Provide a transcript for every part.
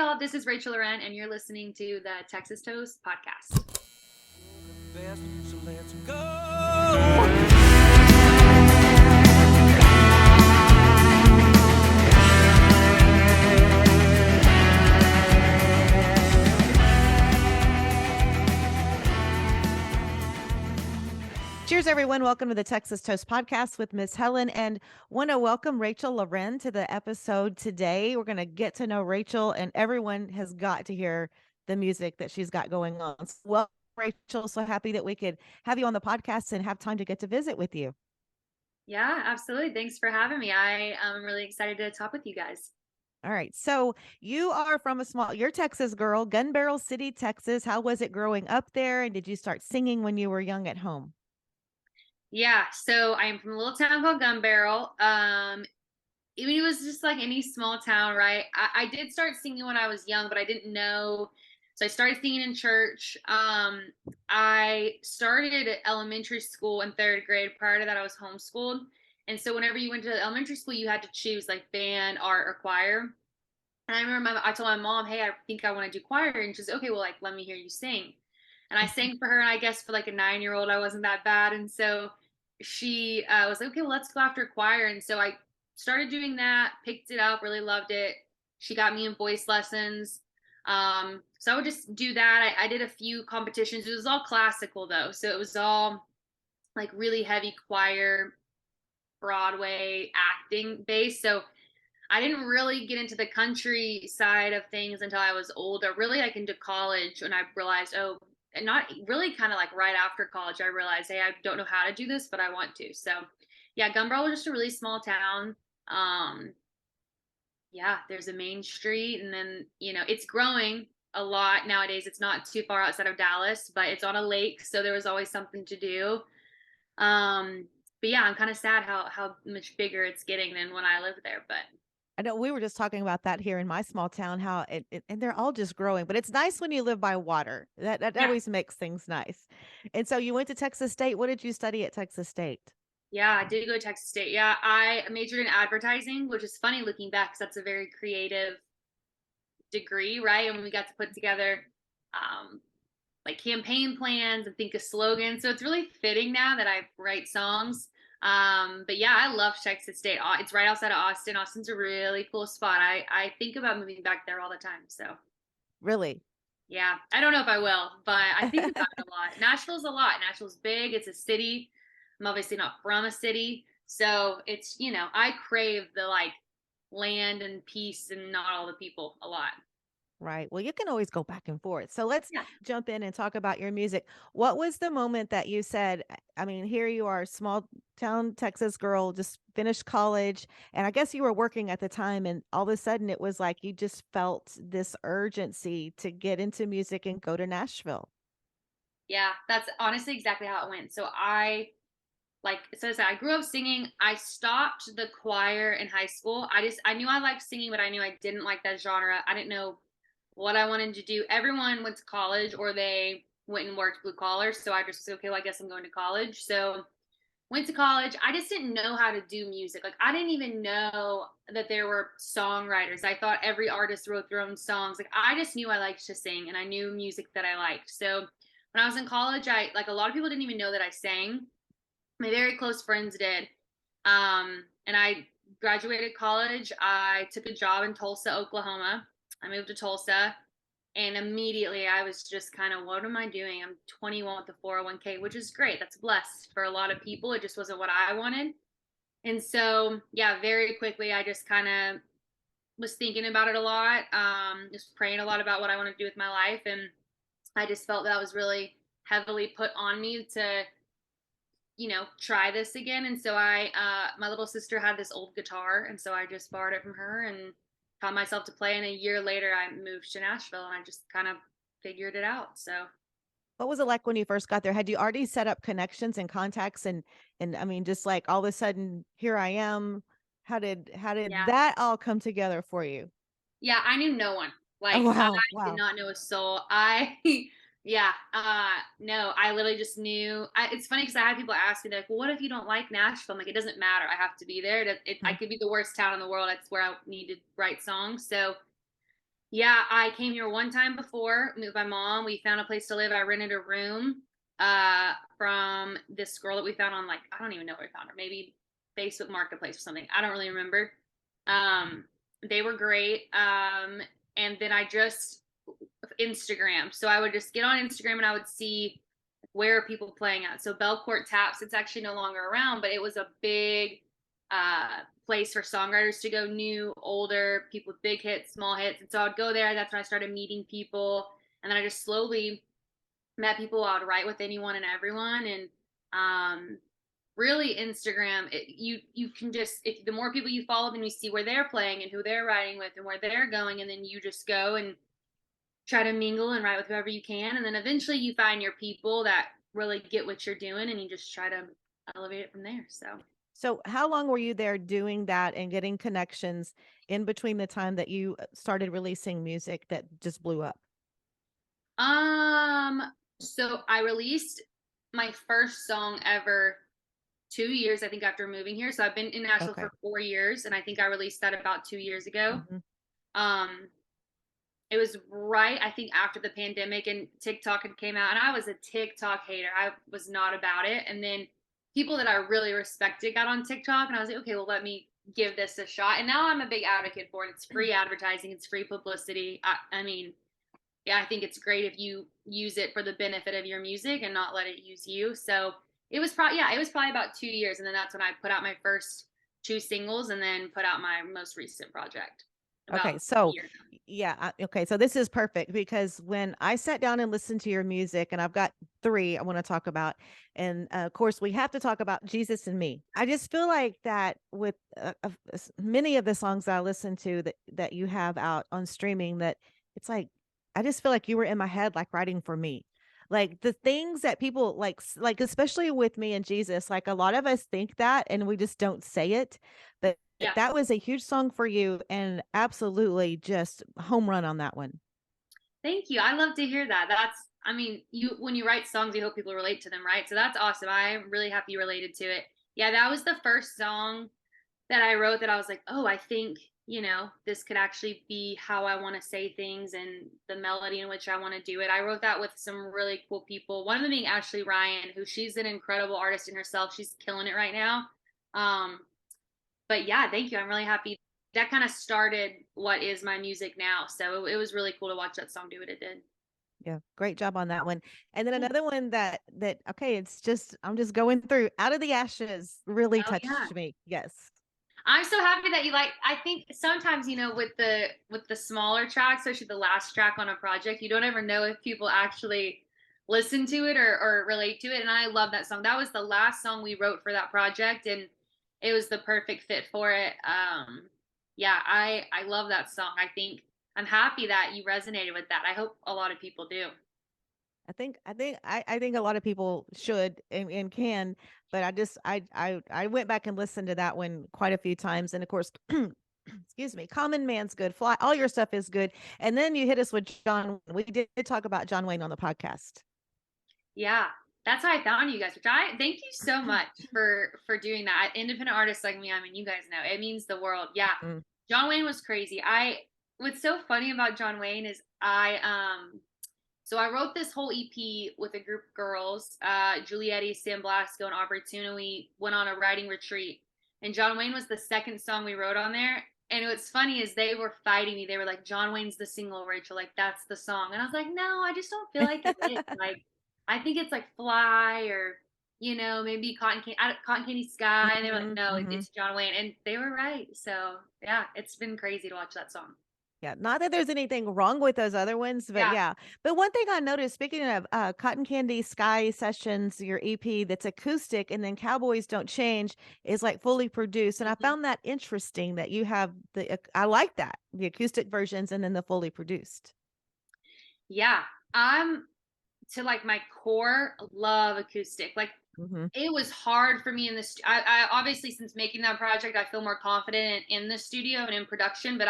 y'all, this is Rachel Laren, and you're listening to the Texas Toast podcast. So let's go. Cheers, everyone. Welcome to the Texas Toast podcast with Miss Helen, and want to welcome Rachel Laren to the episode today. We're going to get to know Rachel, and everyone has got to hear the music that she's got going on. So welcome, Rachel. So happy that we could have you on the podcast and have time to get to visit with you. Yeah, absolutely. Thanks for having me. I am really excited to talk with you guys. All right. So you are from you're a Texas girl, Gun Barrel City, Texas. How was it growing up there? And did you start singing when you were young at home? Yeah, so I am from a little town called Gun Barrel. It was just like any small town, right? I did start singing when I was young, but I didn't know. So I started singing in church. I started at elementary school in third grade. Prior to that, I was homeschooled. And so whenever you went to elementary school, you had to choose like band, art, or choir. And I remember I told my mom, hey, I think I want to do choir. And she's okay, well, like, let me hear you sing. And I sang for her. And I guess for like a 9-year-old, I wasn't that bad. And so she was like, okay, well, let's go after choir. And so I started doing that, picked it up, really loved it. She got me in voice lessons. So I would just do that. I did a few competitions. It was all classical though. So it was all like really heavy choir, Broadway acting based. So I didn't really get into the country side of things until I was older, really like into college when I realized, oh, and not really kind of like right after college, I realized, hey, I don't know how to do this, but I want to. So yeah, Gun Barrel was just a really small town. Yeah, there's a main street, and then, it's growing a lot nowadays. It's not too far outside of Dallas, but it's on a lake. So there was always something to do. But yeah, I'm kind of sad how much bigger it's getting than when I lived there, but I know we were just talking about that here in my small town, how and they're all just growing, but it's nice when you live by water. That yeah. always makes things nice. And so you went to Texas State. What did you study at Texas State? Yeah, I did go to Texas State. Yeah, I majored in advertising, which is funny looking back because that's a very creative degree, right? And we got to put together like campaign plans and think of slogans. So it's really fitting now that I write songs. But yeah, I love Texas State. It's right outside of Austin. Austin's a really cool spot. I think about moving back there all the time. So Really? yeah, I don't know if I will, but I think about it a lot. Nashville's a lot. Nashville's big. It's a city. I'm obviously not from a city. So it's, I crave the like land and peace and not all the people a lot. Right. Well, you can always go back and forth. So let's Yeah. jump in and talk about your music. What was the moment that you said, I mean, here you are, small town Texas girl, just finished college. And I guess you were working at the time. And all of a sudden it was like you just felt this urgency to get into music and go to Nashville. Yeah, that's honestly exactly how it went. So so I said, I grew up singing. I stopped the choir in high school. I knew I liked singing, but I knew I didn't like that genre. I didn't know what I wanted to do. Everyone went to college or they went and worked blue collar. So I just said, okay, well, I guess I'm going to college. So went to college. I just didn't know how to do music. Like I didn't even know that there were songwriters. I thought every artist wrote their own songs. Like I just knew I liked to sing and I knew music that I liked. So when I was in college, I like a lot of people didn't even know that I sang. My very close friends did. And I graduated college. I took a job in Tulsa, Oklahoma. I moved to Tulsa. And immediately I was just kind of, what am I doing? I'm 21 with a 401k, which is great. That's blessed for a lot of people. It just wasn't what I wanted. And so, yeah, very quickly, I just kind of was thinking about it a lot, just praying a lot about what I want to do with my life. And I just felt that was really heavily put on me to try this again. And so my little sister had this old guitar. And so I just borrowed it from her and taught myself to play. And a year later, I moved to Nashville and I just kind of figured it out. So, What was it like when you first got there? Had you already set up connections and contacts and I mean, just like all of a sudden, here I am. How did yeah. that all come together for you? Yeah. I knew no one. Oh, Like, I wow. did Wow. not know a soul. Yeah. No, I literally just knew. It's funny because I had people ask me, like, well, what if you don't like Nashville? I'm like, it doesn't matter. I have to be there. I Hmm. could be the worst town in the world. That's where I need to write songs. So, Yeah, I came here one time before, moved with my mom. We found a place to live. I rented a room from this girl that we found on, like, I don't even know where we found her. Maybe Facebook Marketplace or something. I don't really remember. Um they were great. And then I just Instagram. So I would just get on Instagram and I would see where are people playing at. So Belcourt Taps, it's actually no longer around, but it was a big place for songwriters to go, new, older, people with big hits, small hits. And so I would go there. That's when I started meeting people. And then I just slowly met people. I would write with anyone and everyone. And really Instagram, you can just, if the more people you follow, then you see where they're playing and who they're writing with and where they're going. And then you just go and try to mingle and write with whoever you can. And then eventually you find your people that really get what you're doing and you just try to elevate it from there. So how long were you there doing that and getting connections in between the time that you started releasing music that just blew up? Um, so I released my first song ever 2 years, I think, after moving here. So I've been in Nashville Okay. for 4 years, and I think I released that about 2 years ago. Mhm. Um, it was right, I think, after the pandemic and TikTok had came out, and I was a TikTok hater. I was not about it. And then people that I really respected got on TikTok, and I was like, okay, well, let me give this a shot. And now I'm a big advocate for it. It's free advertising, it's free publicity. I mean, yeah, I think it's great if you use it for the benefit of your music and not let it use you. So it was probably about 2 years, and then that's when I put out my first two singles, and then put out my most recent project about Okay, a so year. yeah, okay, so this is perfect because when I sat down and listened to your music, and I've got 3 I want to talk about, and of course we have to talk about Jesus and Me. I just feel like that with many of the songs that I listen to that you have out on streaming, that it's like I just feel like you were in my head, like writing for me. Like the things that people like, like especially with Me and Jesus, like a lot of us think that, and we just don't say it, but Yeah. that was a huge song for you and absolutely just home run on that one. Thank you. I love to hear that. I mean, when you write songs, you hope people relate to them, right? So that's awesome. I'm really happy you related to it. Yeah, that was the first song that I wrote that I was like, oh, I think, this could actually be how I want to say things and the melody in which I want to do it. I wrote that with some really cool people. One of them being Ashley Ryan, who she's an incredible artist in herself. She's killing it right now. Um, but yeah, thank you. I'm really happy. That kind of started what is my music now. So it was really cool to watch that song do what it did. Yeah, great job on that one. And then Yeah. another one that okay, it's just I'm just going through Out of the Ashes really Oh yeah. touched me. Yes. I'm so happy that you like. I think sometimes, with the smaller tracks, especially the last track on a project, you don't ever know if people actually listen to it or relate to it. And I love that song. That was the last song we wrote for that project, and it was the perfect fit for it. Yeah, I love that song. I think I'm happy that you resonated with that. I hope a lot of people do. I think a lot of people should and can, but I went back and listened to that one quite a few times. And of course, excuse me, Common Man's good. Fly, all your stuff is good. And then you hit us with John. We did talk about John Wayne on the podcast. Yeah, that's how I found you guys. Which I thank you so much for doing that. Independent artists like me, I mean, you guys know it means the world. Yeah, Mm, John Wayne was crazy. I What's so funny about John Wayne is so I wrote this whole EP with a group of girls, Julietti, Sam Blasco, and Aubrey Tuna. We went on a writing retreat, and John Wayne was the second song we wrote on there. And what's funny is they were fighting me. They were like, "John Wayne's the single, Rachel. Like that's the song." And I was like, "No, I just don't feel like it is. Like, I think it's like Fly or maybe Cotton Candy Sky." And they were like, mhm, "No, mhm. it's John Wayne," and they were right. So yeah, it's been crazy to watch that song. Yeah, not that there's anything wrong with those other ones, but Yeah. yeah. But one thing I noticed, speaking of Cotton Candy Sky Sessions, your EP that's acoustic, and then Cowboys Don't Change is like fully produced. And I Mhm. found that interesting that you have I like that, the acoustic versions and then the fully produced. Yeah. I'm to like my core love acoustic. Like Hmm. it was hard for me in this. I obviously, since making that project, I feel more confident in the studio and in production. But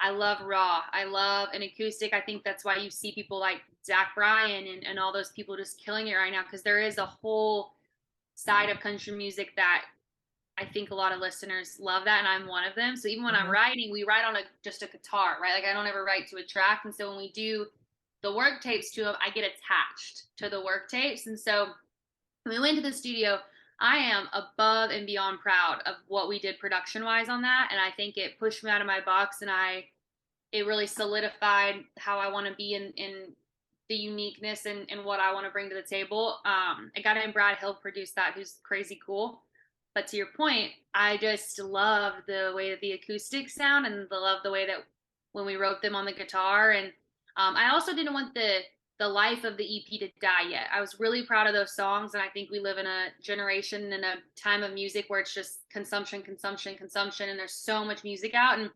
I love raw. I love an acoustic. I think that's why you see people like Zach Bryan and all those people just killing it right now, because there is a whole side of country music that I think a lot of listeners love that, and I'm one of them. So even when I'm Mhm. writing, we write on just a guitar, right? Like I don't ever write to a track. And so when we do the work tapes to them, I get attached to the work tapes. And so when we went to the studio, I am above and beyond proud of what we did production wise on that. And I think it pushed me out of my box, and it really solidified how I want to be in the uniqueness and what I want to bring to the table. A guy named Brad Hill produced that, who's crazy cool. But to your point, I just love the way that the acoustics sound, and love the way that when we wrote them on the guitar. And I also didn't want the life of the EP to die yet. I was really proud of those songs, and I think we live in a generation and a time of music where it's just consumption, consumption, consumption, and there's so much music out. And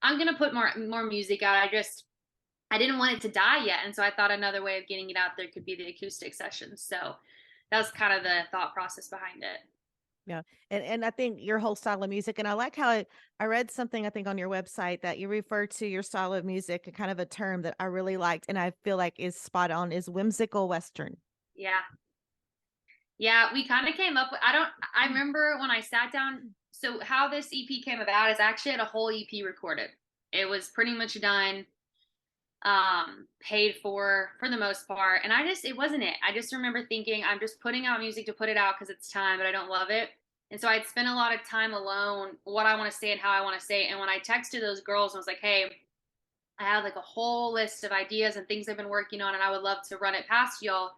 I'm gonna put more music out. I didn't want it to die yet, and so I thought another way of getting it out there could be the acoustic sessions. So that was kind of the thought process behind it. Yeah. And I think your whole style of music, and I like how I read something I think on your website that you refer to your style of music, kind of a term that I really liked and I feel like is spot on, is whimsical Western. Yeah, yeah, we kind of came up with. I remember when I sat down. So how this EP came about is I actually had a whole EP recorded. It was pretty much done, paid for the most part, and it wasn't it. I just remember thinking I'm just putting out music to put it out because it's time, but I don't love it. And so I'd spent a lot of time alone, what I want to say and how I want to say it. And when I texted those girls and was like, hey, I have like a whole list of ideas and things I've been working on, and I would love to run it past y'all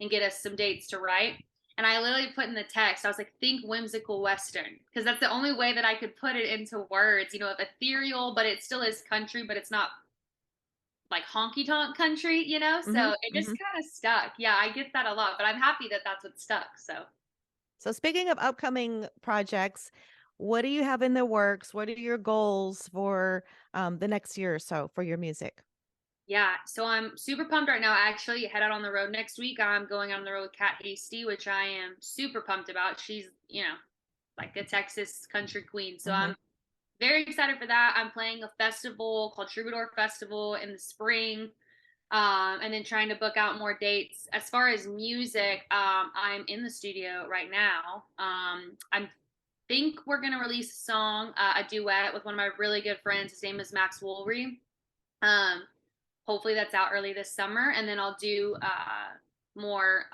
and get us some dates to write. And I literally put in the text, I was like, think whimsical Western, because that's the only way that I could put it into words, ethereal, but it still is country, but it's not like honky tonk country, Hmm. So it just Hmm. kind of stuck. Yeah, I get that a lot, but I'm happy that that's what stuck. So So speaking of upcoming projects, what do you have in the works? What are your goals for the next year or so for your music? yeah, so I'm super pumped right now. I actually head out on the road next week. I'm going on the road with Kat Hasty, which I am super pumped about. She's, like a Texas country queen. So Hmm. I'm very excited for that. I'm playing a festival called Troubadour Festival in the spring, and then trying to book out more dates. As far as music, I'm in the studio right now. I think we're gonna release a song, a duet with one of my really good friends. His name is Max Woolry. Um, Hopefully that's out early this summer, and then I'll do more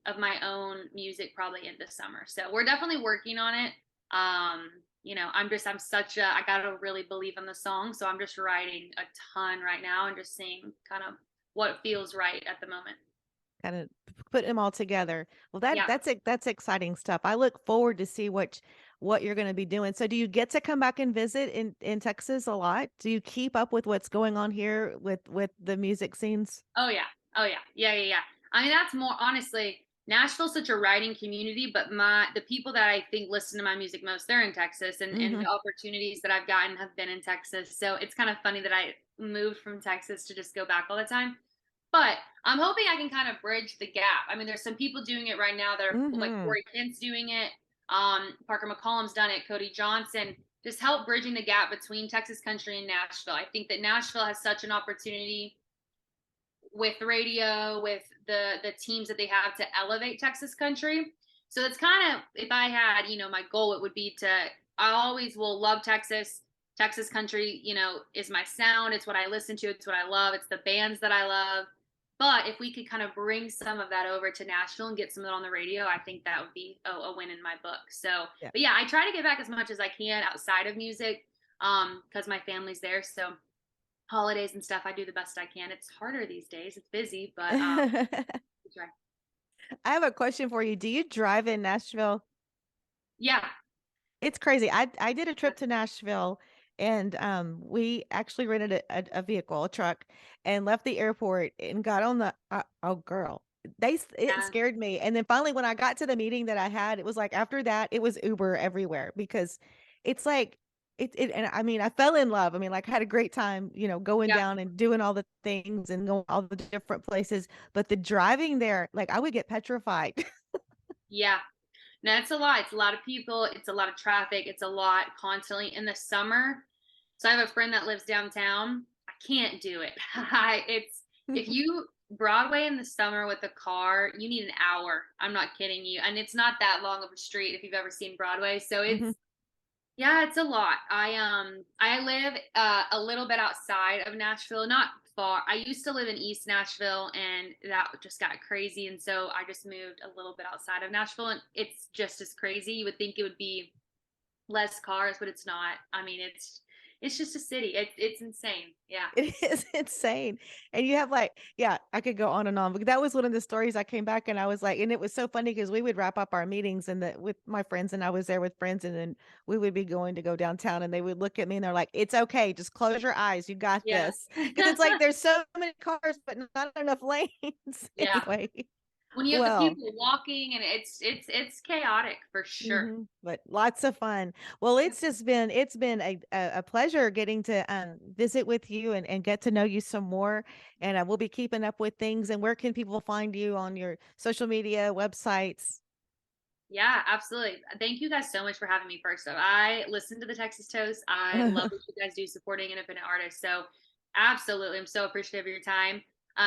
of my own music probably in the summer. So we're definitely working on it. I gotta really believe in the song, so I'm just writing a ton right now and just seeing kind of what feels right at the moment. Kind of put them all together. Well, Yeah. that's exciting stuff. I look forward to see what you're going to be doing. So, do you get to come back and visit in Texas a lot? Do you keep up with what's going on here with the music scenes? Oh yeah. Oh yeah. Yeah, yeah, yeah. I mean, that's more honestly, Nashville's such a writing community, but the people that I think listen to my music most, they're in Texas, and Hmm. the opportunities that I've gotten have been in Texas. So it's kind of funny that I moved from Texas to just go back all the time. But I'm hoping I can kind of bridge the gap. I mean, there's some people doing it right now that are cool, like Hmm. Corey Kent's doing it. Parker McCollum's done it. Cody Johnson. Just help bridging the gap between Texas country and Nashville. I think that Nashville has such an opportunity with radio, with the teams that they have to elevate Texas country. So it's kind of, if I had, my goal, it would be to, I always will love Texas. Texas country, is my sound. It's what I listen to. It's what I love. It's the bands that I love. But if we could kind of bring some of that over to Nashville and get some of it on the radio, I think that would be a win in my book. So, Yeah. but yeah, I try to get back as much as I can outside of music, because my family's there. So holidays and stuff, I do the best I can. It's harder these days. It's busy, but I we try. have a question for you. Do you drive in Nashville? Yeah. It's crazy. I did a trip to Nashville and we actually rented a vehicle, a truck, and left the airport and got on the oh girl. It Yeah. scared me. And then finally when I got to the meeting that I had, it was like after that it was Uber everywhere because it's like it and I mean I fell in love. I mean like I had a great time, going Yeah. down and doing all the things and going all the different places, but the driving there, like I would get petrified. Yeah. No, it's a lot. It's a lot of people. It's a lot of traffic. It's a lot constantly in the summer. So I have a friend that lives downtown. I can't do it. It's if you Broadway in the summer with a car, you need an hour. I'm not kidding you. And it's not that long of a street if you've ever seen Broadway. So Mhm. yeah, it's a lot. I live a little bit outside of Nashville, not far. I used to live in East Nashville and that just got crazy, and so I just moved a little bit outside of Nashville, and it's just as crazy. You would think it would be less cars, but it's not. I mean, it's just a city. It's insane. Yeah. It is insane. And you have like, yeah, I could go on and on. But that was one of the stories I came back and I was like, and it was so funny because we would wrap up our meetings and with my friends, and I was there with friends, and then we would be going to go downtown and they would look at me and they're like, it's okay, just close your eyes. You got Yeah. this. Because it's like there's so many cars, but not enough lanes. Yeah. Anyway. When you have the Well, people walking and it's chaotic for sure. but lots of fun. Well, it's been a pleasure getting to visit with you and get to know you some more. And we'll be keeping up with things. And where can people find you on your social media websites? Yeah, absolutely. Thank you guys so much for having me first. So I listen to the Texas Toast. I love what you guys do supporting independent artists. So absolutely. I'm so appreciative of your time.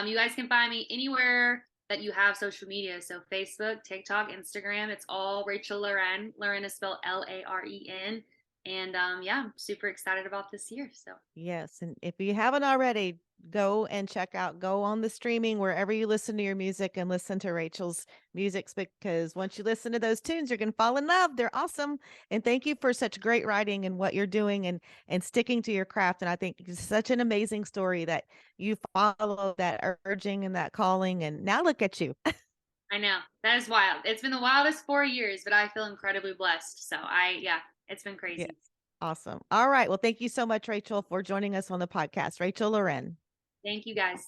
You guys can find me anywhere that you have social media. So Facebook, TikTok, Instagram. It's all Rachel Laren. Laren is spelled Laren. And yeah, I'm super excited about this year. So Yes, and if you haven't already, go on the streaming wherever you listen to your music and listen to Rachel's music, because once you listen to those tunes, you're going to fall in love. They're awesome. And thank you for such great writing and what you're doing and sticking to your craft. And I think it's such an amazing story that you follow that urging and that calling, and now look at you. I know that is wild. It's been the wildest 4 years, but I feel incredibly blessed. So yeah, it's been Yeah. crazy. Awesome. All right. Well, thank you so much, Rachel, for joining us on the podcast. Rachel Loren. Thank you guys.